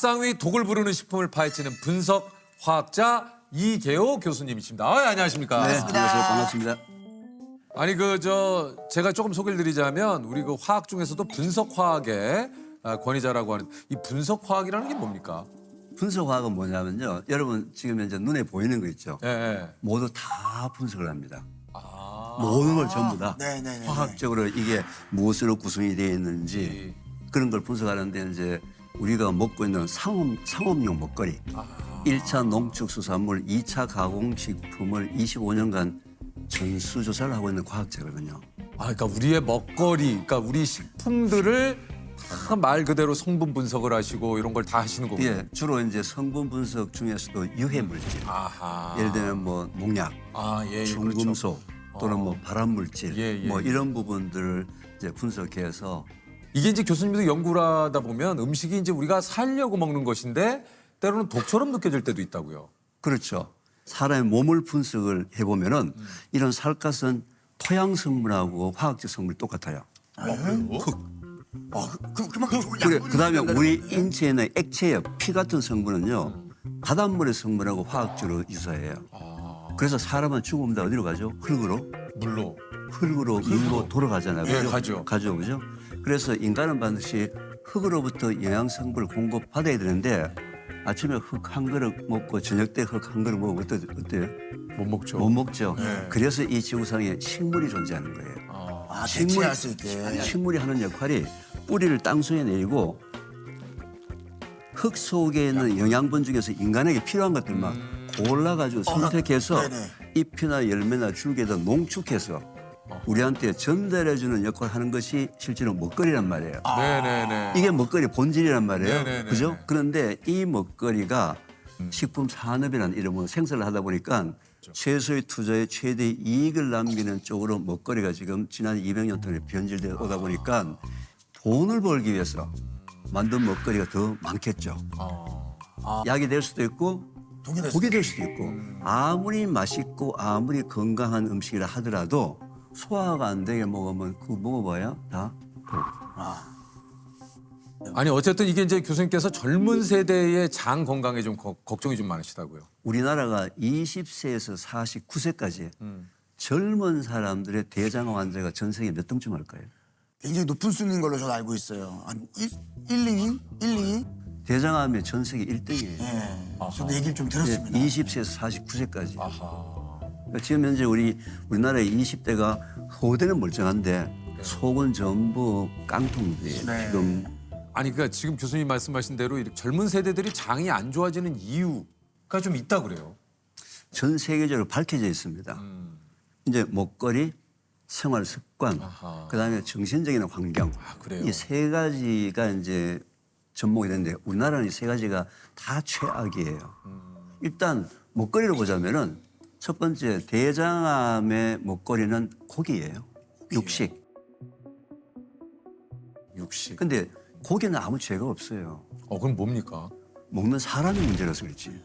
밥상 위 독을 부르는 식품을 파헤치는 분석 화학자 이계호 교수님이십니다. 안녕하십니까? 네, 안녕하세요. 반갑습니다. 아니 제가 조금 소개를 드리자면 우리 그 화학 중에서도 분석 화학의 권위자라고 하는 이 분석 화학이라는 게 뭡니까? 분석화학은 뭐냐면요. 여러분 지금 이제 눈에 보이는 거 있죠. 예. 예. 모두 다 분석을 합니다. 아. 모든 걸 전부 다 네네네. 화학적으로 이게 무엇으로 구성이 되어 있는지 그런 걸 분석하는데 이제 우리가 먹고 있는 상업용 먹거리, 1차 농축수산물, 2차 가공식품을 25년간 전수조사를 하고 있는 과학자거든요. 그러니까 우리의 먹거리, 그러니까 우리 식품들을 다 말 그대로 성분 분석을 하시고 이런 걸 다 하시는 거군요. 예, 주로 이제 성분 분석 중에서도 유해 물질, 아하. 예를 들면 뭐 농약, 예, 중금속 또는 뭐 발암 물질, 예, 예, 뭐 예. 이런 부분들을 이제 분석해서 이게 이제 교수님도 연구를 하다 보면 음식이 이제 우리가 살려고 먹는 것인데 때로는 독처럼 느껴질 때도 있다고요. 그렇죠. 사람의 몸을 분석을 해보면은 이런 살갗은 토양 성분하고 화학적 성분이 똑같아요. 그만큼 좋은 그래, 양분이 그다음에 있다는 우리 거예요? 인체에는 액체요, 피 같은 성분은요, 바닷물의 성분하고 화학적으로 유사해요. 그래서 사람은 죽으면 다 어디로 가죠? 흙으로? 물로. 물로 돌아가잖아요. 예, 그죠? 가죠. 그죠? 그래서 인간은 반드시 흙으로부터 영양 성분을 공급받아야 되는데 아침에 흙 한 그릇 먹고 저녁 때 흙 한 그릇 먹으면 어때요? 못 먹죠. 못 먹죠. 네. 그래서 이 지구상에 식물이 존재하는 거예요. 대체할 수 있게. 식물이 하는 역할이 뿌리를 땅속에 내리고 흙 속에 있는 영양분 중에서 인간에게 필요한 것들만 골라가지고 선택해서 네네. 잎이나 열매나 줄기에다 농축해서 우리한테 전달해주는 역할을 하는 것이 실제로 먹거리란 말이에요. 네네네. 이게 먹거리 본질이란 말이에요. 네네네네. 그죠? 그런데 이 먹거리가 식품 산업이라는 이름으로 생산을 하다 보니까 최소의 투자에 최대 이익을 남기는 쪽으로 먹거리가 지금 지난 200년 동안 변질되어 오다 보니까 돈을 벌기 위해서 만든 먹거리가 더 많겠죠. 약이 될 수도 있고 독이 될 수도 있고 아무리 맛있고 아무리 건강한 음식이라 하더라도 소화가 안 되게 먹으면 그거 먹어봐야 다 아니 어쨌든 이게 이제 교수님께서 젊은 세대의 장 건강에 좀 걱정이 좀 많으시다고요. 우리나라가 20세에서 49세까지 젊은 사람들의 대장암 환자가 전 세계 몇 등쯤 할까요? 굉장히 높은 순위인 걸로 저는 알고 있어요. 한 1, 2위? 1, 2위? 대장암의 전 세계 1등이에요. 네. 저도 얘기를 좀 들었습니다. 20세에서 49세까지. 아하. 그러니까 지금 현재 우리나라의 20대가 호대는 멀쩡한데 속은 전부 깡통들이에요. 네. 지금 아니 그러니까 지금 교수님 말씀하신 대로 이렇게 젊은 세대들이 장이 안 좋아지는 이유가 좀 있다 그래요. 전 세계적으로 밝혀져 있습니다. 이제 먹거리, 생활 습관, 아하. 그다음에 정신적인 환경. 그래요? 이 세 가지가 이제 접목이 되는데 우리나라는 이 세 가지가 다 최악이에요. 일단 먹거리로 보자면은 첫 번째 대장암의 먹거리는 고기예요. 육식. 육식. 근데 고기는 아무 죄가 없어요. 그럼 뭡니까? 먹는 사람이 문제라서 그렇지.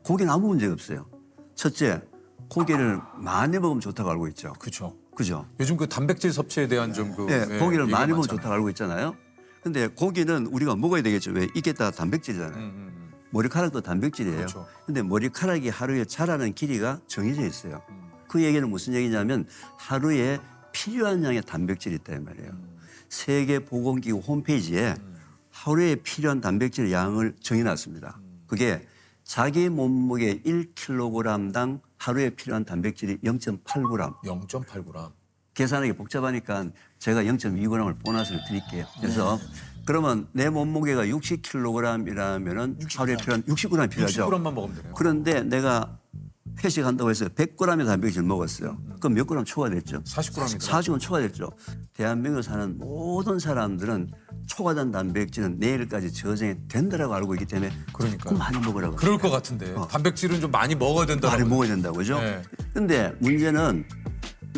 고기는 아무 문제가 없어요. 첫째, 고기를 많이 먹으면 좋다고 알고 있죠. 그렇죠. 그죠? 요즘 그 단백질 섭취에 대한 좀 네, 고기를 얘기가 많이 먹으면 많잖아요. 좋다고 알고 있잖아요. 근데 고기는 우리가 먹어야 되겠죠. 왜? 이게 다 단백질이잖아요. 머리카락도 단백질이에요. 그렇죠. 근데 머리카락이 하루에 자라는 길이가 정해져 있어요. 그 얘기는 무슨 얘기냐면 하루에 필요한 양의 단백질이 있다 이 말이에요. 세계보건기구 홈페이지에 하루에 필요한 단백질 양을 정해놨습니다. 그게 자기 몸무게 1kg당 하루에 필요한 단백질이 0.8g. 0.8g. 계산하기 복잡하니까 제가 0.2g을 보너스를 드릴게요. 그래서 그러면 내 몸무게가 60kg이라면은 하루에 필요한 60g 필요하죠. 60g만 먹으면 되네요. 그런데 내가 회식한다고 해서 100g의 단백질 먹었어요. 그럼 몇 g 초과됐죠? 40g이더라고요. 40g 초과됐죠. 대한민국 사는 모든 사람들은 초과된 단백질은 내일까지 저장이 된다라고 알고 있기 때문에 그러니까요. 조금 많이 먹으라고. 그럴 것 같은데 단백질은 좀 많이 먹어야 된다. 많이 먹어야 된다고 그죠? 네. 근데 문제는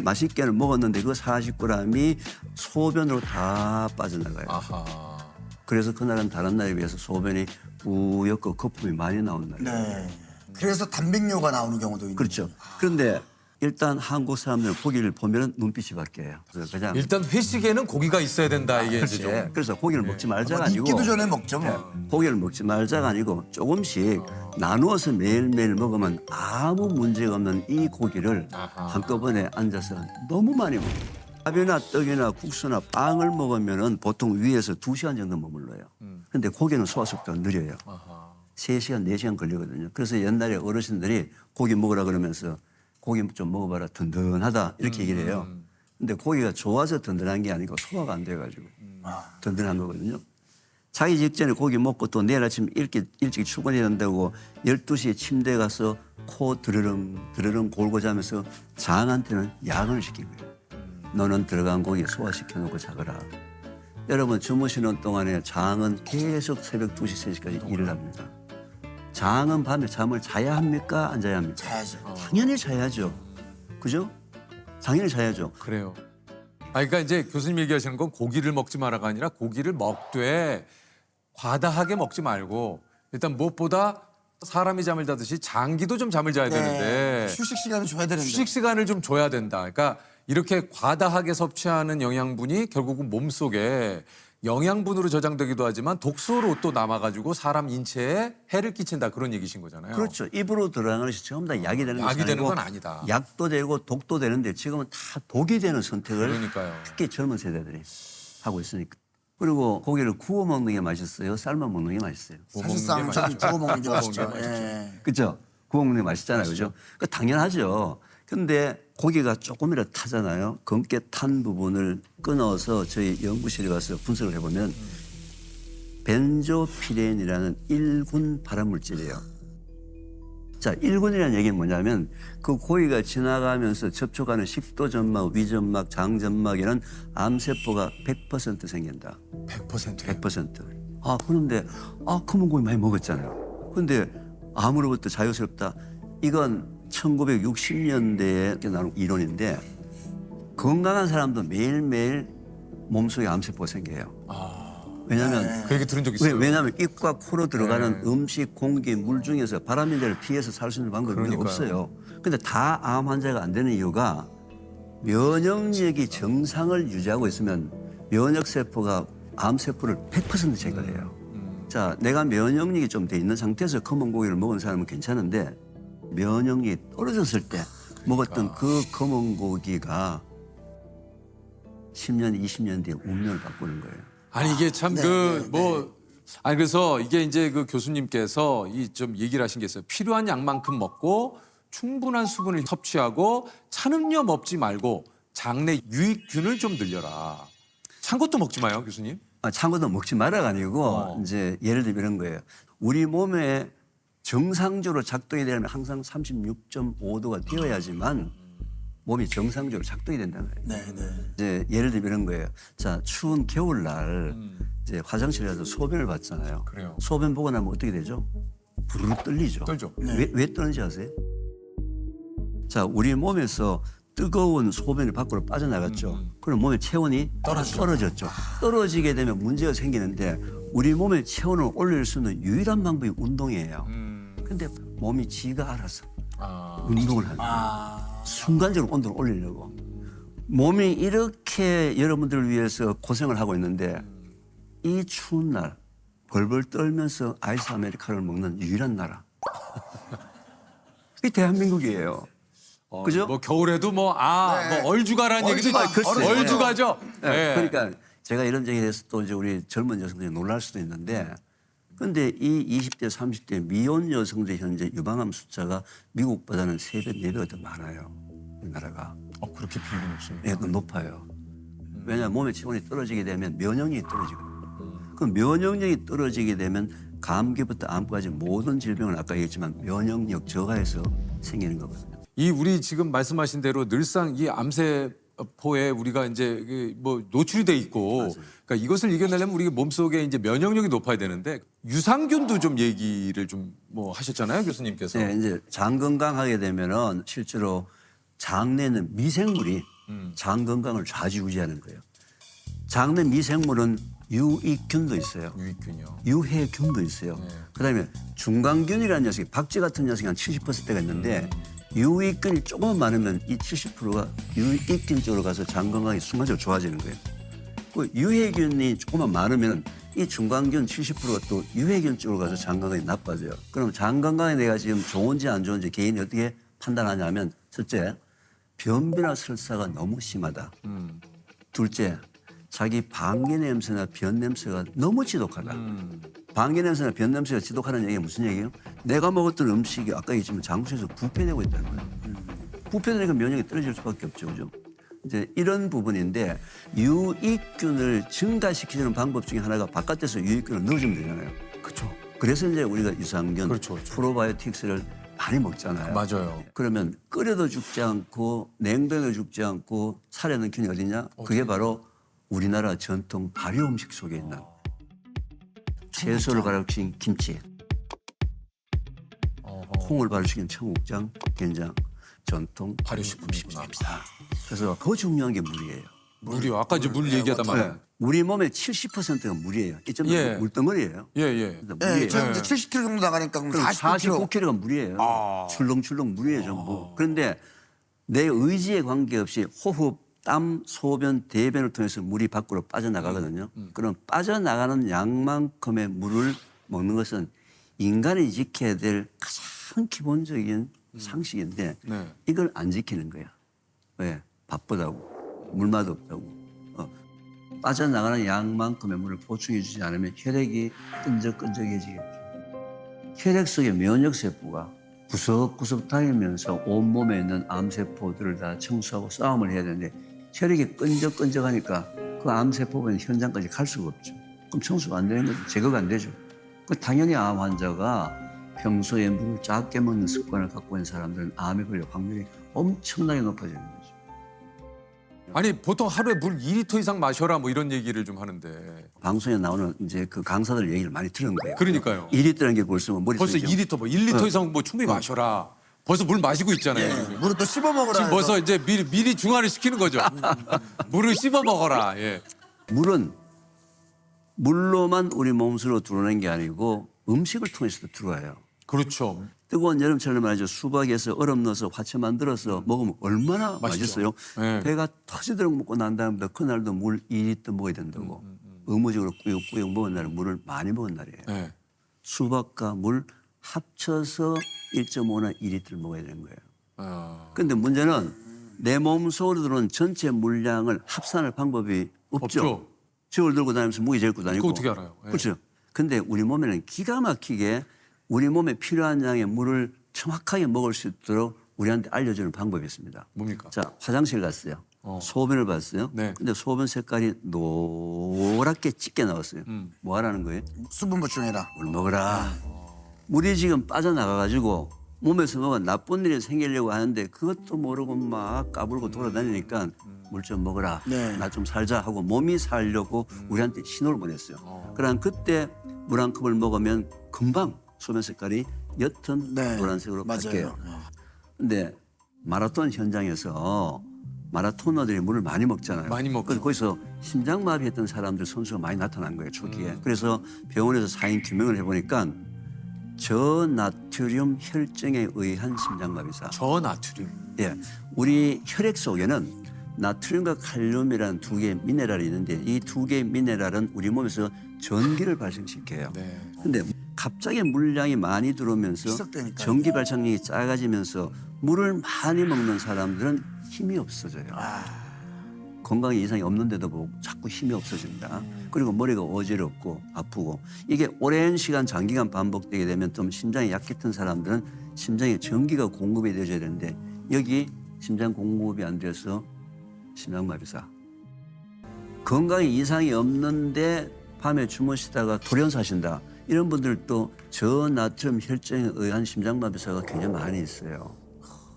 맛있게는 먹었는데 그 40g이 소변으로 다 빠져나가요. 아하. 그래서 그날은 다른 날에 비해서 소변이 뿌옇고 거품이 많이 나온 날이에요. 네. 그래서 단백뇨가 나오는 경우도 있는 그렇죠. 거죠. 그런데 일단 한국 사람들은 고기를 보면 눈빛이 바뀌어요. 그래서 그냥 일단 회식에는 고기가 있어야 된다 이게 이제 좀. 예, 그래서 고기를 먹지 말자가 아니고 입기도 전에 먹죠 뭐. 고기를 먹지 말자가 아니고 조금씩 나누어서 매일매일 먹으면 아무 문제가 없는 이 고기를 한꺼번에 앉아서 너무 많이 먹어요. 밥이나 떡이나 국수나 빵을 먹으면은 보통 위에서 2시간 정도 머물러요. 근데 고기는 소화 속도가 느려요. 3시간, 4시간 걸리거든요. 그래서 옛날에 어르신들이 고기 먹으라 그러면서 고기 좀 먹어봐라 든든하다 이렇게 얘기를 해요. 근데 고기가 좋아서 든든한 게 아니고 소화가 안 돼가지고 든든한 거거든요. 자기 직전에 고기 먹고 또 내일 아침 일찍 출근해야 된다고 12시에 침대에 가서 코 드르릉 골고 자면서 장한테는 야근을 시킨 거예요. 너는 들어간 고기 소화시켜놓고 자거라. 여러분 주무시는 동안에 장은 계속 새벽 2시, 3시까지 일을 합니다. 장은 밤에 잠을 자야 합니까? 안 자야 합니까? 자야죠. 당연히 자야죠. 그죠? 당연히 자야죠. 그래요. 그러니까 이제 교수님 얘기하시는 건 고기를 먹지 마라가 아니라 고기를 먹되 과다하게 먹지 말고 일단 무엇보다 사람이 잠을 자듯이 장기도 좀 잠을 자야 되는데 휴식 시간을 줘야 되는데. 휴식 시간을 좀 줘야 된다. 그러니까 이렇게 과다하게 섭취하는 영양분이 결국은 몸속에 영양분으로 저장되기도 하지만 독소로 또 남아가지고 사람 인체에 해를 끼친다 그런 얘기신 거잖아요. 그렇죠. 입으로 들어가는 것이 전부 다 약이 되는 것이 약이 되는 아니고 건 아니다. 약도 되고 독도 되는데 지금은 다 독이 되는 선택을 그러니까요. 특히 젊은 세대들이 하고 있으니까. 그리고 고기를 구워 먹는 게 맛있어요? 삶아 먹는 게 맛있어요? 사실상 저는 구워 먹는 게 맛있죠. 구워 먹는 게 예. 그렇죠? 구워 먹는 게 맛있잖아요. 그죠? 그 당연하죠. 근데 고기가 조금이라도 타잖아요. 검게 탄 부분을 끊어서 저희 연구실에 가서 분석을 해보면 벤조피렌이라는 1군 발암물질이에요. 자, 1군이라는 얘기는 뭐냐면 그 고기가 지나가면서 접촉하는 식도점막, 위점막, 장점막에는 암세포가 100% 생긴다. 100%예요. 100%. 아, 그런데 검은 고기 많이 먹었잖아요. 근데 암으로부터 자유스럽다. 이건 1960년대에 나온 이론인데 건강한 사람도 매일매일 몸속에 암세포가 생겨요. 왜냐하면 그 얘기 들은 적 있어요. 왜냐하면 입과 코로 들어가는 음식, 공기, 물 중에서 바람인대를 피해서 살 수 있는 방법이 그러니까요. 없어요. 근데 다 암 환자가 안 되는 이유가 면역력이 정상을 유지하고 있으면 면역세포가 암세포를 100% 제거해요. 자, 내가 면역력이 좀 돼 있는 상태에서 검은 고기를 먹은 사람은 괜찮은데 면역력이 떨어졌을 때 먹었던 그 검은 고기가 10년, 20년 뒤에 운명을 바꾸는 거예요. 아니 이게 참 아니 그래서 이게 이제 그 교수님께서 이 좀 얘기를 하신 게 있어요. 필요한 양만큼 먹고 충분한 수분을 섭취하고 찬 음료 먹지 말고 장내 유익균을 좀 늘려라. 찬 것도 먹지 마요, 교수님. 찬 것도 먹지 마라가 아니고 이제 예를 들면 이런 거예요. 우리 몸에 정상적으로 작동이 되려면 항상 36.5도가 되어야지만 몸이 정상적으로 작동이 된다는 거예요. 네, 네. 이제 예를 들면 이런 거예요. 자, 추운 겨울날 이제 화장실에 가서 소변을 봤잖아요. 그래요. 소변 보고 나면 어떻게 되죠? 부르르 떨리죠. 떨죠. 왜 떨는지 아세요? 자, 우리 몸에서 뜨거운 소변이 밖으로 빠져나갔죠. 그럼 몸의 체온이 떨어졌죠. 떨어지게 되면 문제가 생기는데 우리 몸의 체온을 올릴 수 있는 유일한 방법이 운동이에요. 근데 몸이 지가 알아서 운동을 하는 거예요. 순간적으로 온도를 올리려고. 몸이 이렇게 여러분들을 위해서 고생을 하고 있는데 이 추운 날 벌벌 떨면서 아이스 아메리카노를 먹는 유일한 나라. 이게 대한민국이에요. 그죠? 뭐 겨울에도 뭐 얼주가라는 얘기도 얼주가, 얼주가죠. 네. 그러니까 제가 이런 얘기를 해서 또 이제 우리 젊은 여성들이 놀랄 수도 있는데 근데 이 20대, 30대 미혼 여성들 현재 유방암 숫자가 미국보다는 3배, 4배가 더 많아요. 우리나라가. 그렇게 비율이 높습니다. 예, 그 높아요. 왜냐하면 몸의 체온이 떨어지게 되면 면역력이 떨어지거든요. 그럼 면역력이 떨어지게 되면 감기부터 암까지 모든 질병은 아까 얘기했지만 면역력 저하에서 생기는 거거든요. 이 우리 지금 말씀하신 대로 늘상 이 암세포에 우리가 이제 뭐 노출이 돼 있고, 그러니까 이것을 이겨내려면 우리 몸속에 이제 면역력이 높아야 되는데 유산균도 좀 얘기를 좀 뭐 하셨잖아요, 교수님께서. 네, 이제 장 건강하게 되면은 실제로 장내는 미생물이 장 건강을 좌지우지하는 거예요. 장내 미생물은 유익균도 있어요. 유익균이요. 유해균도 있어요. 그다음에 중간균이라는 녀석이 박쥐 같은 녀석이 한 70%가 있는데 유익균이 조금만 많으면 이 70%가 유익균 쪽으로 가서 장 건강이 순간적으로 좋아지는 거예요. 그 유해균이 조금만 많으면 이 중간균 70%가 또 유해균 쪽으로 가서 장 건강이 나빠져요. 그럼 장 건강에 내가 지금 좋은지 안 좋은지 개인이 어떻게 판단하냐면 첫째, 변비나 설사가 너무 심하다. 둘째, 자기 방귀 냄새나 변 냄새가 너무 지독하다. 방귀 냄새나 변 냄새가 지독하다는 얘기가 무슨 얘기예요? 내가 먹었던 음식이 아까 얘기했지만 장소에서 부패되고 있다는 거예요. 부패되니까 면역이 떨어질 수밖에 없죠. 그죠? 이제 이런 부분인데 유익균을 증가시키는 방법 중에 하나가 바깥에서 유익균을 넣어주면 되잖아요. 그렇죠. 그래서 이제 우리가 유산균, 그렇죠, 그렇죠. 프로바이오틱스를 많이 먹잖아요. 맞아요. 그러면 끓여도 죽지 않고 냉동해도 죽지 않고 살아있는 균이 어디냐? 그게 바로 우리나라 전통 발효 음식 속에 있는 채소를 발효시킨 김치, 콩을 발효시킨 청국장, 된장, 전통 발효식품이구나. 그래서 더 중요한 게 물이에요. 물이요. 아까 이제 물 얘기하다 말이에요. 우리 몸의 70%가 물이에요. 이점은 예. 물덩어리예요. 예, 예. 그래서 예, 물이에요. 저는 이제 70kg 정도 나가니까 그럼 그럼 49kg. 49kg가 물이에요. 출렁출렁 물이에요, 전부. 그런데 내 의지에 관계없이 호흡, 땀, 소변, 대변을 통해서 물이 밖으로 빠져나가거든요. 그럼 빠져나가는 양만큼의 물을 먹는 것은 인간이 지켜야 될 가장 기본적인 상식인데 네. 이걸 안 지키는 거야. 왜? 바쁘다고. 물맛 없다고. 빠져나가는 양만큼의 물을 보충해 주지 않으면 혈액이 끈적끈적해지겠죠. 혈액 속의 면역세포가 구석구석 다니면서 온몸에 있는 암세포들을 다 청소하고 싸움을 해야 되는데 혈액이 끈적끈적하니까 그 암세포가 있는 현장까지 갈 수가 없죠. 그럼 청소가 안 되는 거죠. 제거가 안 되죠. 당연히 암 환자가 평소에 물을 작게 먹는 습관을 갖고 있는 사람들은 암에 걸릴 확률이 엄청나게 높아지는 거죠. 아니 보통 하루에 물 2리터 이상 마셔라 뭐 이런 얘기를 좀 하는데 방송에 나오는 이제 그 강사들 얘기를 많이 들은 거예요. 그러니까요. 1리터라는 게 벌써 뭐 벌써 머릿속에 2리터 뭐 1리터 이상 뭐 충분히 마셔라. 벌써 물 마시고 있잖아요. 물을 또 씹어 먹으라 지금 해서. 벌써 이제 미리 중화를 시키는 거죠. 물을 씹어 먹어라. 예. 물은 물로만 우리 몸속으로 들어오는 게 아니고 음식을 통해서도 들어와요. 그렇죠. 뜨거운 여름철에 말이죠. 수박에서 얼음 넣어서 화채 만들어서 먹으면 얼마나 맛있어요. 네. 배가 터지도록 먹고 난 다음에 그날도 물 2리터 먹어야 된다고. 의무적으로 꾸역꾸역 먹은 날은 물을 많이 먹은 날이에요. 네. 수박과 물 합쳐서 1.5나 2리터를 먹어야 되는 거예요. 그런데 어, 문제는 내 몸속으로 들어오는 전체 물량을 합산할 방법이 없죠. 없죠. 저울 들고 다니면서 무게 재고 다니고. 그거 어떻게 알아요? 예. 그렇죠. 근데 우리 몸에는 기가 막히게 우리 몸에 필요한 양의 물을 정확하게 먹을 수 있도록 우리한테 알려주는 방법이 있습니다. 뭡니까? 자, 화장실 갔어요. 소변을 봤어요. 네. 근데 소변 색깔이 노랗게 짙게 나왔어요. 뭐 하라는 거예요? 수분 보충해라. 물 먹어라. 물이 지금 빠져나가가지고 몸에서 뭐가 나쁜 일이 생기려고 하는데 그것도 모르고 막 까불고 돌아다니니까 물 좀 먹어라. 네. 나 좀 살자 하고 몸이 살려고 우리한테 신호를 보냈어요. 그럼 그때 물 한 컵을 먹으면 금방 소변 색깔이 옅은 네. 노란색으로 맞아요. 바뀌어요. 근데 마라톤 현장에서 마라토너들이 물을 많이 먹잖아요. 많이 먹죠. 그래서 거기서 심장마비했던 사람들 선수가 많이 나타난 거예요, 초기에. 그래서 병원에서 사인 규명을 해보니까 저나트륨 혈증에 의한 심장마비사. 저나트륨. 예, 우리 혈액 속에는 나트륨과 칼륨이라는 두 개의 미네랄이 있는데 이 두 개의 미네랄은 우리 몸에서 전기를 발생시켜요. 네. 근데 갑자기 물량이 많이 들어오면서 희석되니까요. 전기 발생량이 작아지면서 물을 많이 먹는 사람들은 힘이 없어져요. 건강에 이상이 없는데도 뭐 자꾸 힘이 없어진다. 그리고 머리가 어지럽고 아프고 이게 오랜 시간 장기간 반복되게 되면 좀 심장이 약했던 사람들은 심장에 전기가 공급이 되어야 되는데 여기 심장 공급이 안 돼서 심장마비사. 건강에 이상이 없는데 밤에 주무시다가 돌연사신다. 이런 분들도 저나트륨 혈증에 의한 심장마비사가 굉장히 많이 있어요.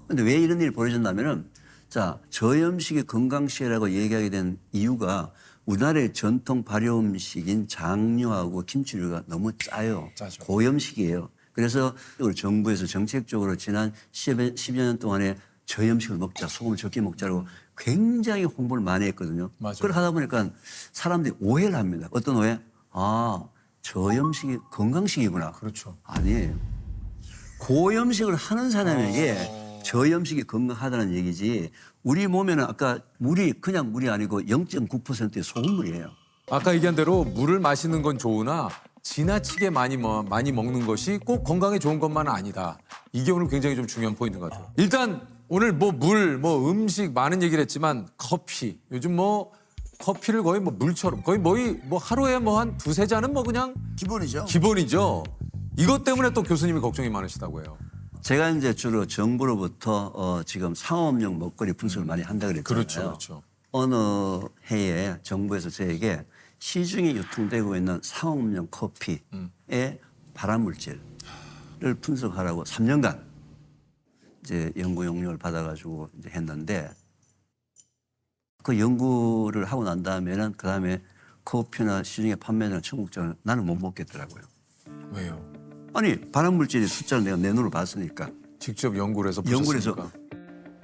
그런데 왜 이런 일이 벌어졌냐면은 자, 저염식이 건강식이라고 얘기하게 된 이유가 우리나라의 전통 발효 음식인 장류하고 김치류가 너무 짜요. 짜죠. 고염식이에요. 그래서 우리 정부에서 정책적으로 지난 10여 년 동안에 저염식을 먹자, 소금을 적게 먹자라고 굉장히 홍보를 많이 했거든요. 맞아요. 그걸 하다 보니까 사람들이 오해를 합니다. 어떤 오해? 아, 저염식이 건강식이구나. 그렇죠. 아니에요. 고염식을 하는 사람에게 저염식이 건강하다는 얘기지. 우리 몸에는 아까 물이 그냥 물이 아니고 0.9%의 소금물이에요. 아까 얘기한 대로 물을 마시는 건 좋으나 지나치게 많이 먹는 것이 꼭 건강에 좋은 것만은 아니다. 이게 오늘 굉장히 좀 중요한 포인트인 것 같아요. 일단 오늘 뭐 물, 뭐 음식 많은 얘기를 했지만 커피. 요즘 뭐 커피를 거의 뭐 물처럼 거의 뭐 하루에 뭐 한 두세 잔은 뭐 그냥 기본이죠. 기본이죠. 이것 때문에 또 교수님이 걱정이 많으시다고요. 제가 이제 주로 정부로부터 지금 상업용 먹거리 분석을 많이 한다 그랬잖아요. 그렇죠, 그렇죠. 어느 해에 정부에서 저에게 시중에 유통되고 있는 상업용 커피의 발암물질을 분석하라고 3년간 이제 연구 용역을 받아가지고 이제 했는데 그 연구를 하고 난 다음에는 그 다음에 커피나 시중에 판매되는 청국장을 나는 못 먹겠더라고요. 왜요? 아니 발암물질의 숫자를 내가 내 눈으로 봤으니까. 직접 연구를 해서 연구를 해서 보셨으니까.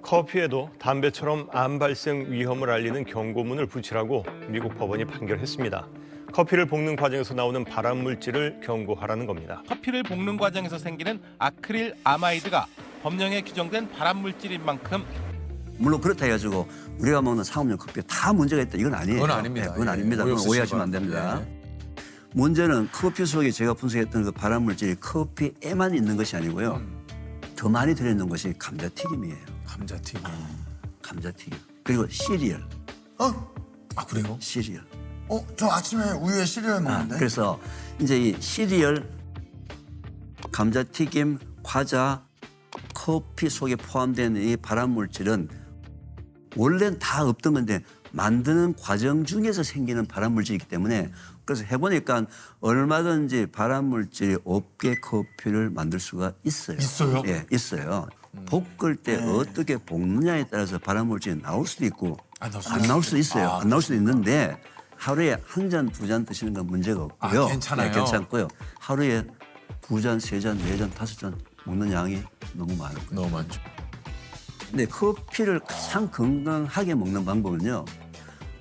커피에도 담배처럼 암 발생 위험을 알리는 경고문을 붙이라고 미국 법원이 판결했습니다. 커피를 볶는 과정에서 나오는 발암 물질을 경고하라는 겁니다. 커피를 볶는 과정에서 생기는 아크릴 아마이드가 법령에 규정된 발암 물질인 만큼 물론 그렇다 해가지고 우리가 먹는 상업용 커피에 다 문제가 있다 이건 아니에요. 그건 아닙니다. 네, 그건 예, 아닙니다. 오해 그건 없으시기 오해하시면 안 됩니다. 바랍니다. 문제는 커피 속에 제가 분석했던 그 발암 물질이 커피에만 있는 것이 아니고요. 더 많이 들어있는 것이 감자튀김이에요. 감자튀김. 감자튀김. 그리고 시리얼. 어? 아 그래요? 시리얼. 저 아침에 우유에 시리얼 먹는데. 그래서 이제 이 시리얼, 감자튀김, 과자, 커피 속에 포함된 이 발암 물질은 원래는 다 없던 건데 만드는 과정 중에서 생기는 발암 물질이기 때문에 그래서 해보니까 얼마든지 발암 물질이 없게 커피를 만들 수가 있어요. 있어요? 예, 있어요. 볶을 때 어떻게 볶느냐에 따라서 발암 물질이 나올 수도 있고 안 나올 수도 안 나올 수도 있어요. 아, 안 나올 수도 있는데 하루에 한 잔, 두 잔 드시는 건 문제가 없고요. 아, 괜찮아요? 네, 괜찮고요. 하루에 두 잔, 세 잔, 네 잔, 다섯 잔 먹는 양이 너무 많은 거예요. 너무 많죠. 근데 커피를 가장 건강하게 먹는 방법은요.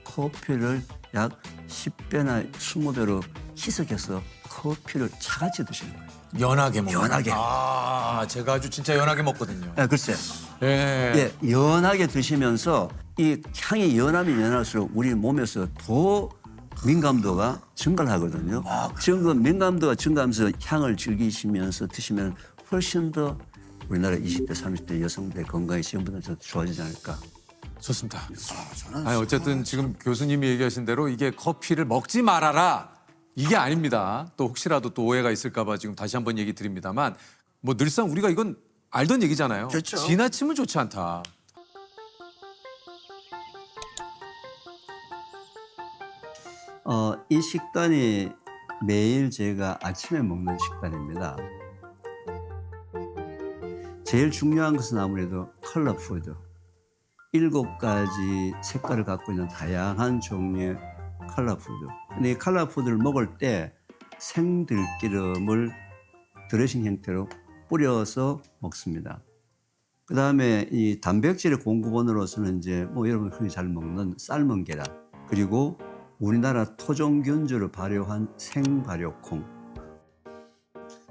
커피를 약 10배나 20배로 희석해서 커피를 차같이 드시는 거예요. 연하게 먹는. 연하게. 아 제가 아주 진짜 연하게 먹거든요. 아, 글쎄. 예. 예, 연하게 드시면서 이 향이 연하면 연할수록 우리 몸에서 더 민감도가 증가를 하거든요. 지금 민감도가 증가하면서 향을 즐기시면서 드시면 훨씬 더 우리나라 20대, 30대 여성들의 건강이 지금보다 더 좋아지지 않을까. 좋습니다. 저는 아니 어쨌든 지금 교수님이 얘기하신 대로 이게 커피를 먹지 말아라 이게 아닙니다. 또 혹시라도 또 오해가 있을까봐 지금 다시 한번 얘기 드립니다만 뭐 늘상 우리가 이건 알던 얘기잖아요. 그렇죠. 지나치면 좋지 않다. 이 식단이 매일 제가 아침에 먹는 식단입니다. 제일 중요한 것은 아무래도 컬러 푸드. 7가지 색깔을 갖고 있는 다양한 종류의 컬러 푸드. 근데 이 컬러 푸드를 먹을 때 생들기름을 드레싱 형태로 뿌려서 먹습니다. 그 다음에 이 단백질의 공급원으로서는 이제 뭐 여러분 흔히 잘 먹는 삶은 계란, 그리고 우리나라 토종균주를 발효한 생발효콩.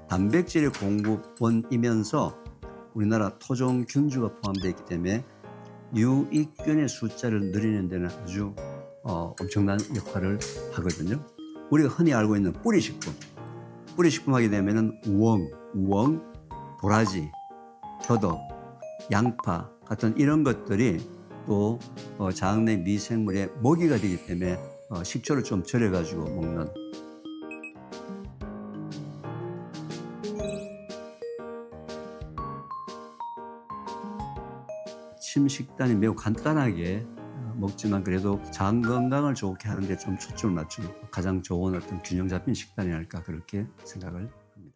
단백질의 공급원이면서 우리나라 토종균주가 포함되어 있기 때문에 유익균의 숫자를 늘리는 데는 아주 엄청난 역할을 하거든요. 우리가 흔히 알고 있는 뿌리식품. 뿌리식품 하게 되면은 우엉, 도라지, 더덕, 양파 같은 이런 것들이 또 장내 미생물의 먹이가 되기 때문에 식초를 좀 절여가지고 먹는. 아침 식단이 매우 간단하게 먹지만 그래도 장 건강을 좋게 하는 데 좀 초점을 맞추고 가장 좋은 어떤 균형 잡힌 식단이 아닐까 그렇게 생각을